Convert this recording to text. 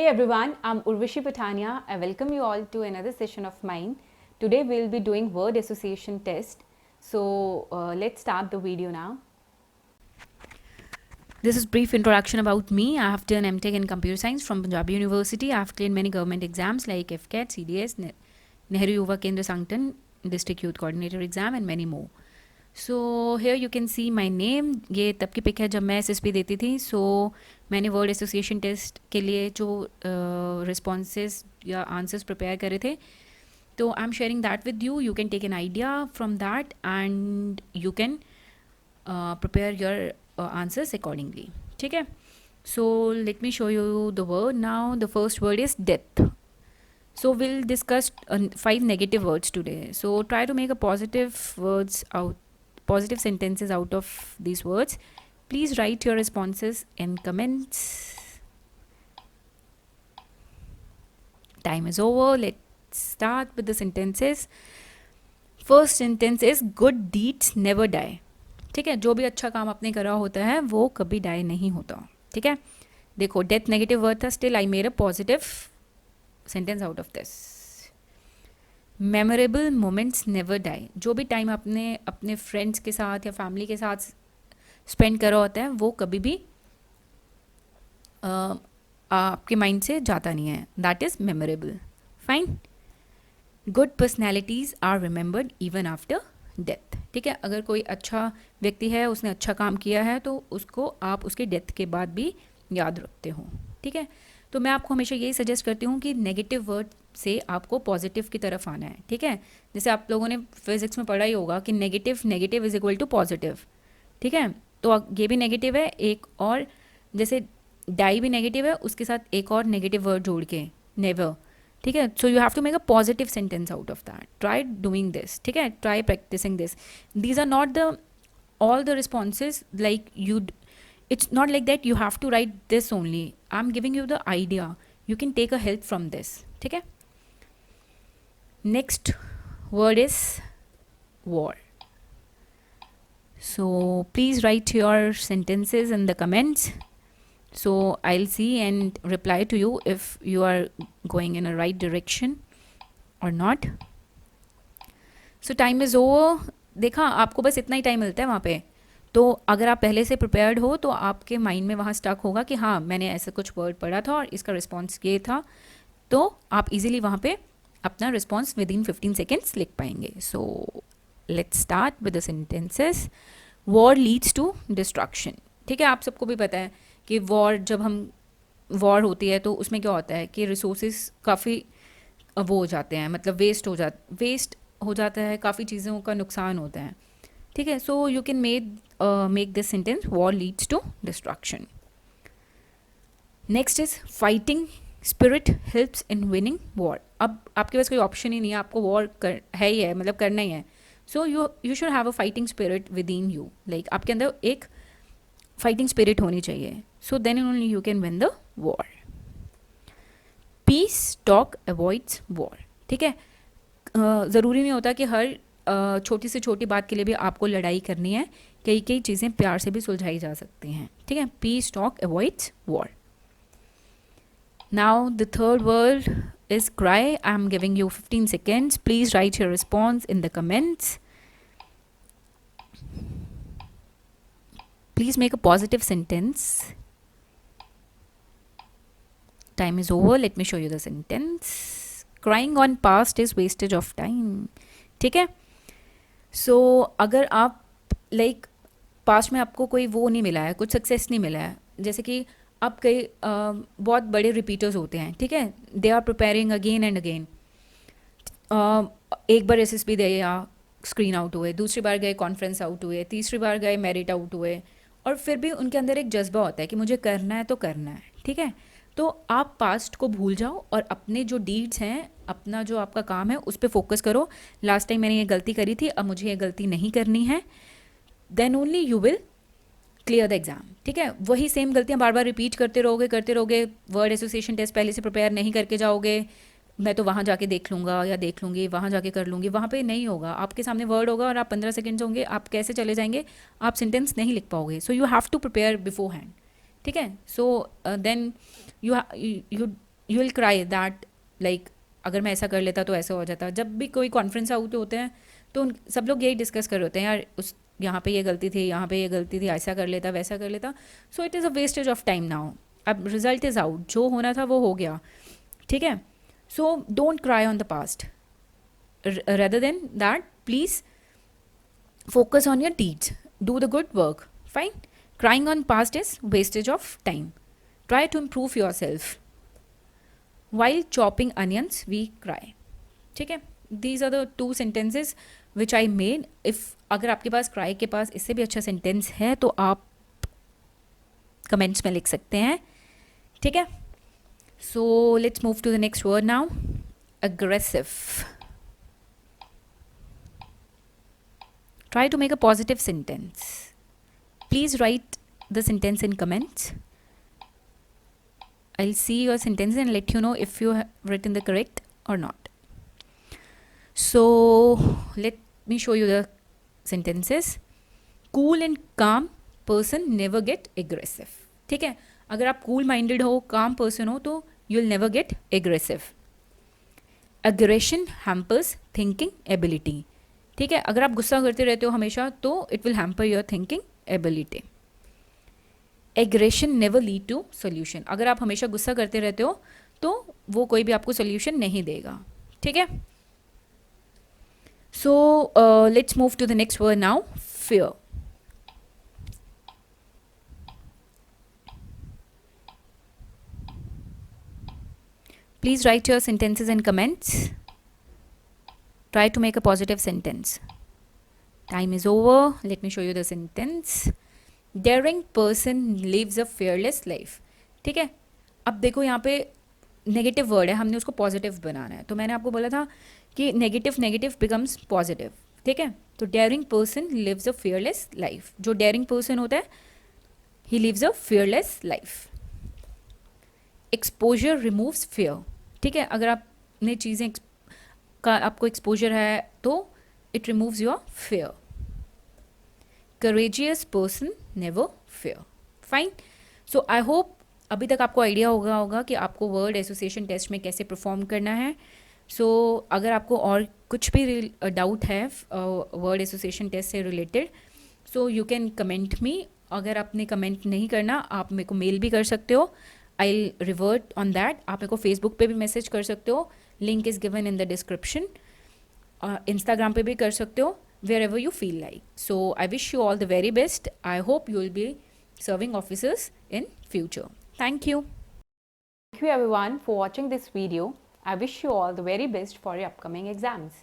Hey everyone, I'm Urvashi Patania. I welcome you all to another session of mine. Today we'll be doing word association test. So let's start the video now. This is brief introduction about me. I have done MTech in Computer Science from Punjab University. I have cleared many government exams like FCAT, CDS, Nehru Yuva Kendra Sancton, District Youth Coordinator exam and many more. So here you can see my name. ये तब की pick है जब मैं SSP देती थी. So मैंने word association test के लिए जो रिस्पॉन्सेस या आंसर्स प्रिपेयर करे थे, तो I am sharing that with you. You can take an idea from that and you can prepare your answers accordingly. ठीक है. So let me show you the word now. The first word is death. So we'll discuss 5 negative words today. So try to make a positive sentences out of these words. Please write your responses in comments. Time is over. Let's start with the sentences. First sentence is good deeds never die. ठीक है. जो भी अच्छा काम आपने करा होता है वो कभी die नहीं होता. ठीक है. देखो death negative word था. Still I made a positive sentence out of this. Memorable moments never die. जो भी टाइम आपने अपने फ्रेंड्स के साथ या फैमिली के साथ स्पेंड करा होता है वो कभी भी आपके माइंड से जाता नहीं है. That is memorable. Fine. Good personalities are remembered even after death. ठीक है. अगर कोई अच्छा व्यक्ति है, उसने अच्छा काम किया है, तो उसको आप उसके डेथ के बाद भी याद रखते हो. ठीक है. तो मैं आपको हमेशा यही सजेस्ट करती हूँ कि नेगेटिव वर्ड से आपको पॉजिटिव की तरफ आना है. ठीक है. जैसे आप लोगों ने फिजिक्स में पढ़ा ही होगा कि negative is equal to positive. ठीक है. तो ये भी नेगेटिव है. एक और जैसे डाई भी नेगेटिव है, उसके साथ एक और नेगेटिव वर्ड जोड़ के नेवर. ठीक है. So you have to make a positive sentence out of that. Try doing this. ठीक है. Try practising this. These are not the all the responses like you. It's not like that you have to write this only. I'm giving you the idea. You can take a help from this. ठीक है. Next word is war. So please write your sentences in the comments. So I'll see and reply to you if you are going in a right direction or not. So time is over. देखा, आपको बस इतना ही time मिलता है वहाँ पे. तो अगर आप पहले से प्रिपेयर्ड हो तो आपके माइंड में वहाँ स्टक होगा कि हाँ, मैंने ऐसा कुछ वर्ड पढ़ा था और इसका रिस्पॉन्स ये था. तो आप इजीली वहाँ पे अपना रिस्पॉन्स विद इन 15 सेकेंड्स लिख पाएंगे. So let's start with the sentences. War leads to destruction. ठीक है. आप सबको भी पता है कि वॉर होती है तो उसमें क्या होता है कि रिसोर्सेज काफ़ी वो हो जाते हैं, मतलब वेस्ट हो जाता है, काफ़ी चीज़ों का नुकसान होता है. ठीक है. So you can make this sentence war leads to destruction. Next is fighting spirit helps in winning war. अब आपके पास कोई ऑप्शन ही नहीं है, आपको वॉर है ही है, मतलब करना ही है. So you should have a fighting spirit within you. Like आपके अंदर एक फाइटिंग स्पिरिट होनी चाहिए. So then only you can win the war. Peace talk avoids war. ठीक है. ज़रूरी नहीं होता कि हर छोटी से छोटी बात के लिए भी आपको लड़ाई करनी है. कई चीज़ें प्यार से भी सुलझाई जा सकती हैं. ठीक है. Piece talk avoids war. Now the third word is cry. I am giving you 15 seconds. Please write your response in the comments. Please make a positive sentence. Time is over. Late me show you the sentence. Crying on past is wastage of time. ठीक है. सो अगर आप like past में आपको कोई वो नहीं मिला है, कुछ सक्सेस नहीं मिला है, जैसे कि अब कई बहुत बड़े रिपीटर्स होते हैं. ठीक है. They are preparing again and again. एक बार SSB दे या स्क्रीन आउट हुए, दूसरी बार गए कॉन्फ्रेंस आउट हुए, तीसरी बार गए मेरिट आउट हुए, और फिर भी उनके अंदर एक जज्बा होता है कि मुझे करना है तो करना है. ठीक है. तो आप पास्ट को भूल जाओ और अपने जो डीड्स हैं, अपना जो आपका काम है उस पर फोकस करो. लास्ट टाइम मैंने ये गलती करी थी, अब मुझे ये गलती नहीं करनी है. Then only you will clear the exam. ठीक है. वही सेम गलतियाँ बार बार रिपीट करते रहोगे. वर्ड एसोसिएशन टेस्ट पहले से प्रिपेयर नहीं करके जाओगे, मैं तो वहाँ जाके देख लूँगा या देख लूँगी, वहाँ जाके कर लूँगी. वहाँ पे नहीं होगा. आपके सामने वर्ड होगा और आप 15 सेकेंड्स होंगे, आप कैसे चले जाएंगे, आप सेंटेंस नहीं लिख पाओगे. So you have to prepare beforehand. ठीक है. So then you you will cry that like अगर मैं ऐसा कर लेता तो ऐसा हो जाता. जब भी कोई कॉन्फ्रेंस आउट होते हैं तो सब लोग यही डिस्कस कर रहे होते हैं, यार उस यहाँ पे ये गलती थी, यहाँ पे ये गलती थी, ऐसा कर लेता, वैसा कर लेता. So it is a wastage of time now. अब रिजल्ट इज़ आउट, जो होना था वो हो गया. ठीक है. So don't cry on the past. rather than that, please focus on your deeds. Do the good work. Fine. Crying on past is wastage of time. Try to improve yourself. While chopping onions, we cry. ठीक है. These are the 2 sentences which I made. If अगर आपके पास cry के पास इससे भी अच्छा sentence है तो आप comments में लिख सकते हैं. ठीक है. So let's move to the next word now. Aggressive. Try to make a positive sentence. Please write the sentence in comments. I'll see your sentence and let you know if you have written the correct or not. So let me show you the sentences. Cool and calm person never get aggressive. ठीक है. अगर आप cool minded हो, calm person हो तो you'll never get aggressive. Aggression hampers thinking ability. ठीक है. अगर आप गुस्सा करते रहते हो हमेशा तो it will hamper your thinking ability. Aggression never lead to solution. अगर आप हमेशा गुस्सा करते रहते हो तो वो कोई भी आपको सोल्यूशन नहीं देगा. ठीक है. So let's move to the next word now. Fear. Please write your sentences and comments. Try to make a positive sentence. Time is over. Let me show you the sentence. Daring person lives a fearless life. ठीक है. अब देखो यहाँ पे negative word है, हमने उसको positive बनाना है. तो मैंने आपको बोला था कि नेगेटिव बिकम्स पॉजिटिव. ठीक है. तो daring person lives a fearless life. जो डेयरिंग पर्सन होता है ही lives a fearless life. Exposure removes fear. ठीक है. अगर आपने चीज़ें का आपको एक्सपोजर है तो it removes your fear. Courageous person never fear. Fine. So I hope अभी तक आपको आइडिया होगा कि आपको वर्ड एसोसिएशन टेस्ट में कैसे परफॉर्म करना है. सो अगर आपको और कुछ भी डाउट है वर्ड एसोसिएशन टेस्ट से related so you can comment me. अगर आपने कमेंट नहीं करना आप मेरे को मेल भी कर सकते हो. I will revert on that. आप मेरे को फेसबुक पे भी मैसेज कर सकते हो. Link is given in the description. Instagram पे भी कर सकते हो. wherever you feel like. So I wish you all the very best. I hope you will be serving officers in future. Thank you. Thank you everyone for watching this video. I wish you all the very best for your upcoming exams.